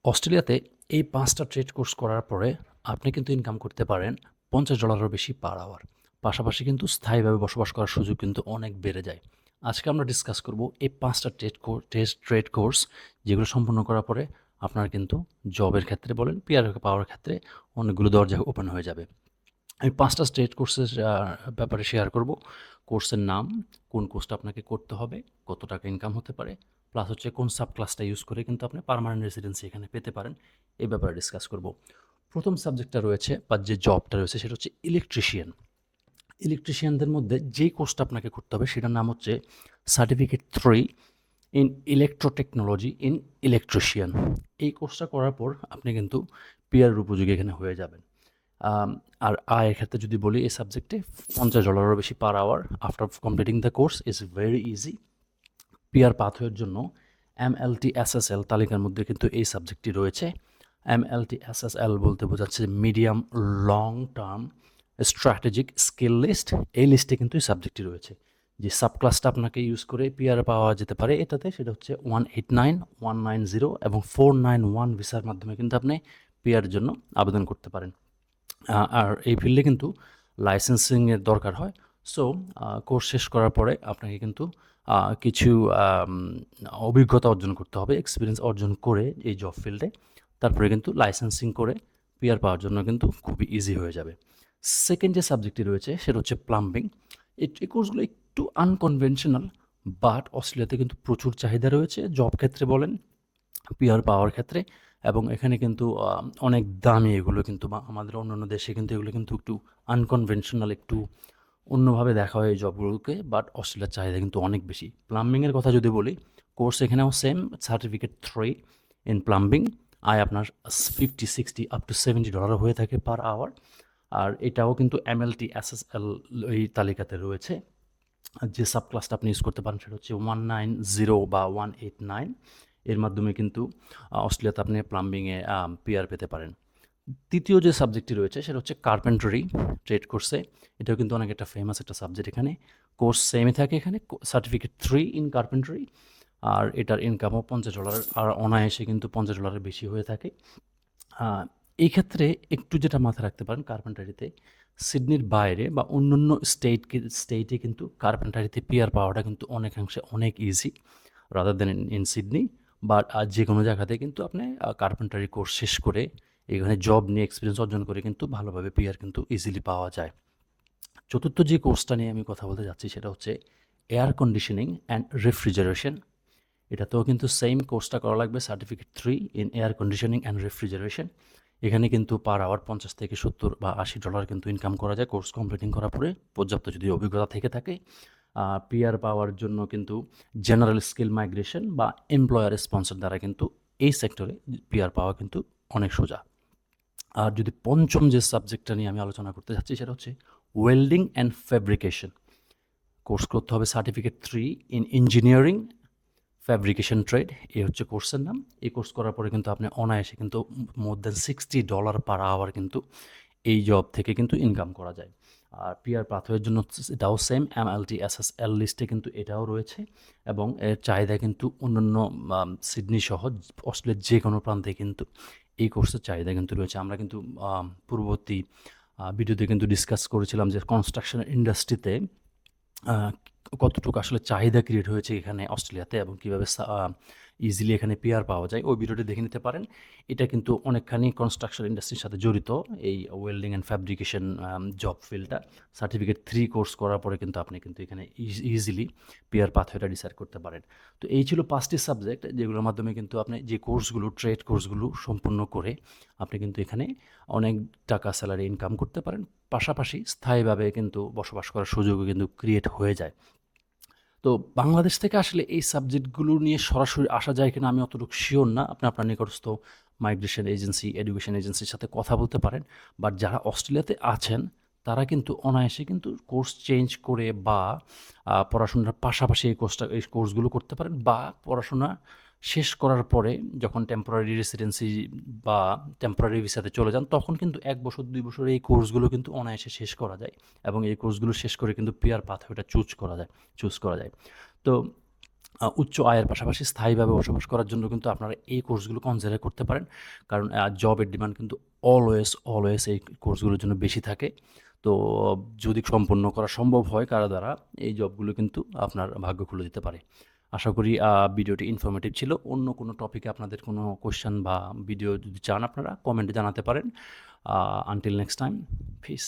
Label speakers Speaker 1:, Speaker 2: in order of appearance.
Speaker 1: অস্ট্রেলিয়াতে এই ৫টা ট্রেড কোর্স করার পরে আপনি কিন্তু ইনকাম করতে পারেন $৫০ বেশি পার আওয়ার। পাশাপাশি কিন্তু স্থায়ীভাবে বসবাস করার সুযোগ কিন্তু অনেক বেড়ে যায়। আজকে আমরা ডিসকাস করব এই ৫টা ট্রেড কোর্স যেগুলো সম্পূর্ণ করার পরে আপনার কিন্তু জবের ক্ষেত্রে বলেন, পিআর পাওয়ার ক্ষেত্রে অনেকগুলো দরজা ওপেন হয়ে যাবে। আমি ৫টা স্টেট কোর্সের ব্যাপারে শেয়ার করব। কোর্সের নাম, কোন কোর্সটা আপনাকে করতে হবে, কত টাকা ইনকাম হতে পারে, প্লাস হচ্ছে কোন সাব ক্লাসটা ইউজ করে কিন্তু আপনি পার্মানেন্ট রেসিডেন্সি এখানে পেতে পারেন, এই ব্যাপারে ডিসকাস করব। প্রথম সাবজেক্টটা রয়েছে বা যে জবটা রয়েছে সেটা হচ্ছে ইলেকট্রিশিয়ান। ইলেকট্রিশিয়ানদের মধ্যে যেই কোর্সটা আপনাকে করতে হবে সেটার নাম হচ্ছে সার্টিফিকেট 3 ইন ইলেকট্রোটেকনোলজি ইন ইলেকট্রিশিয়ান। এই কোর্সটা করার পর আপনি কিন্তু পিআর উপযোগী এখানে হয়ে যাবেন। আম আর আয়ের ক্ষেত্রে যদি বলি এই সাবজেক্টে $৫০ বেশি per hour after completing the course is very easy. PR পাথওয়ের জন্য এমএলটি এসএসএল তালিকার মধ্যে কিন্তু এই সাবজেক্টটি রয়েছে। এমএলটি এসএসএল বলতে বোঝাচ্ছে medium long term strategic skill list. এই লিস্টে কিন্তু এই সাবজেক্টটি রয়েছে। যে সাব ক্লাসটা আপনাকে ইউজ করে পিআর পাওয়া যেতে পারে এটাতে, সেটা হচ্ছে 189, 190 এবং 491 ভিসার মাধ্যমে কিন্তু আপনি পিআর জন্য আবেদন করতে পারেন। আর এই ফিল্ডে কিন্তু লাইসেন্সিংয়ের দরকার হয়। সো কোর্স শেষ করার পরে আপনাকে কিন্তু কিছু আম অভিজ্ঞতা অর্জন করতে হবে, এক্সপেরিয়েন্স অর্জন করে এই জব ফিল্ডে। তারপরে কিন্তু লাইসেন্সিং করে পিআর পাওয়ার জন্য কিন্তু খুবই ইজি হয়ে যাবে। সেকেন্ড যে সাবজেক্টটি রয়েছে সেটা হচ্ছে প্লাম্বিং। এই কোর্সগুলো একটু আনকনভেনশনাল, বাট অস্ট্রেলিয়াতে কিন্তু প্রচুর চাহিদা রয়েছে জব ক্ষেত্রে বলেন, পিআর পাওয়ার ক্ষেত্রে। এবং এখানে কিন্তু অনেক দামি এগুলো কিন্তু, বা আমাদের অন্যান্য দেশে কিন্তু এগুলো কিন্তু একটু আনকনভেনশনাল, একটু অন্যভাবে দেখা হয় এই জবগুলোকে, বাট অস্ট্রেলিয়ার চাহিদা কিন্তু অনেক বেশি। প্লাম্বিংয়ের কথা যদি বলি, কোর্স এখানেও সেম, সার্টিফিকেট 3 ইন প্লাম্বিং। আয় আপনার 50, 60 আপ টু $70 হয়ে থাকে পার আওয়ার। আর এটাও কিন্তু এমএলটি এসএসএল এই তালিকাতে রয়েছে। যে সাব ক্লাসটা আপনি ইউজ করতে পারেন সেটা হচ্ছে 190 বা 189। এর মাধ্যমে কিন্তু অস্ট্রেলিয়াতে আপনি প্লাম্বিংয়ে পিআর পেতে পারেন। তৃতীয় যে সাবজেক্টটি রয়েছে সেটা হচ্ছে কার্পেন্টারি ট্রেড কোর্সে। এটাও কিন্তু অনেক একটা ফেমাস একটা সাবজেক্ট এখানে। কোর্স সেমই থাকে এখানে, সার্টিফিকেট 3 ইন কার্পেন্টারি। আর এটার ইনকামও $50, আর অনায়াসে কিন্তু $50 বেশি হয়ে থাকে। এই ক্ষেত্রে একটু যেটা মাথায় রাখতে পারেন, কার্পেন্টারিতে সিডনির বাইরে বা অন্যান্য স্টেটে কিন্তু কার্পেন্টারিতে পিআর পাওয়াটা কিন্তু অনেকাংশে অনেক easy rather than in Sydney. But আর যে কোনো জায়গাতে কিন্তু আপনি কার্পেন্টারি কোর্স শেষ করে এখানে জব নিয়ে এক্সপিরিয়েন্স অর্জন করে কিন্তু ভালোভাবে পিআর কিন্তু ইজিলি পাওয়া যায়। চতুর্থ যে কোর্সটা নিয়ে আমি কথা বলতে যাচ্ছি সেটা হচ্ছে এয়ার কন্ডিশনিং অ্যান্ড রেফ্রিজারেশন। এটাতেও কিন্তু সেম কোর্সটা করা লাগবে, certificate 3 in air conditioning and refrigeration. এখানে কিন্তু পার আওয়ার 50 থেকে 70 বা $80 কিন্তু ইনকাম করা যায় কোর্স কমপ্লিটিং করার পরে, পর্যাপ্ত যদি অভিজ্ঞতা থেকে থাকে। পিআর পাওয়ার জন্য কিন্তু জেনারেল স্কিল মাইগ্রেশন বা এমপ্লয়ার স্পন্সর দ্বারা কিন্তু এই সেক্টরে পিআর পাওয়া কিন্তু অনেক সোজা। আর যদি পঞ্চম যে সাবজেক্টটা নিয়ে আমি আলোচনা করতে যাচ্ছি সেটা হচ্ছে ওয়েল্ডিং অ্যান্ড ফ্যাব্রিকেশন। কোর্স করতে হবে certificate 3 in engineering fabrication trade, এই হচ্ছে কোর্সের নাম। এই কোর্স করার পরে কিন্তু আপনি অনায়াসে কিন্তু মোর দ্যান $60 পার আওয়ার কিন্তু এই জব থেকে কিন্তু ইনকাম করা যায়। আর পিআর পাথওয়ের জন্য এটাও সেম, এমএলটি এসএসএল লিস্টে কিন্তু এটাও রয়েছে। এবং এর চাহিদা কিন্তু অন্যান্য সিডনি সহ অস্ট্রেলিয়ার যে কোনো প্রান্তে কিন্তু এই কোর্সের চাহিদা কিন্তু রয়েছে। আমরা কিন্তু পূর্ববর্তী ভিডিওতে কিন্তু ডিসকাস করেছিলাম যে কনস্ট্রাকশন ইন্ডাস্ট্রিতে কতটুকু আসলে চাহিদা ক্রিয়েট হয়েছে এখানে অস্ট্রেলিয়াতে এবং কীভাবে ইজিলি এখানে পিআর পাওয়া যায়, ওই ভিডিওটি দেখে নিতে পারেন। এটা কিন্তু অনেকখানি কনস্ট্রাকশন ইন্ডাস্ট্রির সাথে জড়িত, এই ওয়েল্ডিং অ্যান্ড ফ্যাব্রিকেশন জব ফিল্ডটা। সার্টিফিকেট 3 কোর্স করার পরে কিন্তু আপনি কিন্তু এখানে ইজিলি পিআর পাথওয়েটা ডিসাইড করতে পারেন। তো এই ছিল 5টি সাবজেক্ট যেগুলোর মাধ্যমে কিন্তু আপনি যে কোর্সগুলো, ট্রেড কোর্সগুলো সম্পূর্ণ করে আপনি কিন্তু এখানে অনেক টাকা স্যালারি ইনকাম করতে পারেন। পাশাপাশি স্থায়ীভাবে কিন্তু বসবাস করার সুযোগও কিন্তু ক্রিয়েট হয়ে যায়। তো বাংলাদেশ থেকে আসলে এই সাবজেক্টগুলো নিয়ে সরাসরি আসা যায় কিনা আমি অতটুকু শিওর না। আপনি আপনার নিকটস্থ মাইগ্রেশন এজেন্সি, এডুকেশন এজেন্সির সাথে কথা বলতে পারেন। বাট যারা অস্ট্রেলিয়াতে আছেন তারা কিন্তু অনায়াসে কিন্তু কোর্স চেঞ্জ করে বা পড়াশোনার পাশাপাশি এই কোর্সগুলো করতে পারেন, বা পড়াশোনা শেষ করার পরে যখন টেম্পোরারি রেসিডেন্সি বা টেম্পোরারি ভিসাতে চলে যান তখন কিন্তু 1 বছর 2 বছর এই কোর্সগুলো কিন্তু অনায়াসে শেষ করা যায়। এবং এই কোর্সগুলো শেষ করে কিন্তু পিআর পাথওয়েটা চুজ করা যায়। তো উচ্চ আয়ের পাশাপাশি স্থায়ীভাবে বসবাস করার জন্য কিন্তু আপনারা এই কোর্সগুলো কনসিডার করতে পারেন। কারণ জবের ডিমান্ড কিন্তু অলওয়েজ এই কোর্সগুলোর জন্য বেশি থাকে। তো যদি সম্পন্ন করা সম্ভব হয় কারো দ্বারা, এই জবগুলো কিন্তু আপনার ভাগ্য খুলে দিতে পারে। আশা করি ভিডিওটি ইনফরমেটিভ ছিল। অন্য কোনো টপিকে আপনাদের কোনো কোয়েশ্চেন বা ভিডিও যদি চান আপনারা কমেন্টে জানাতে পারেন। Until next time, piece.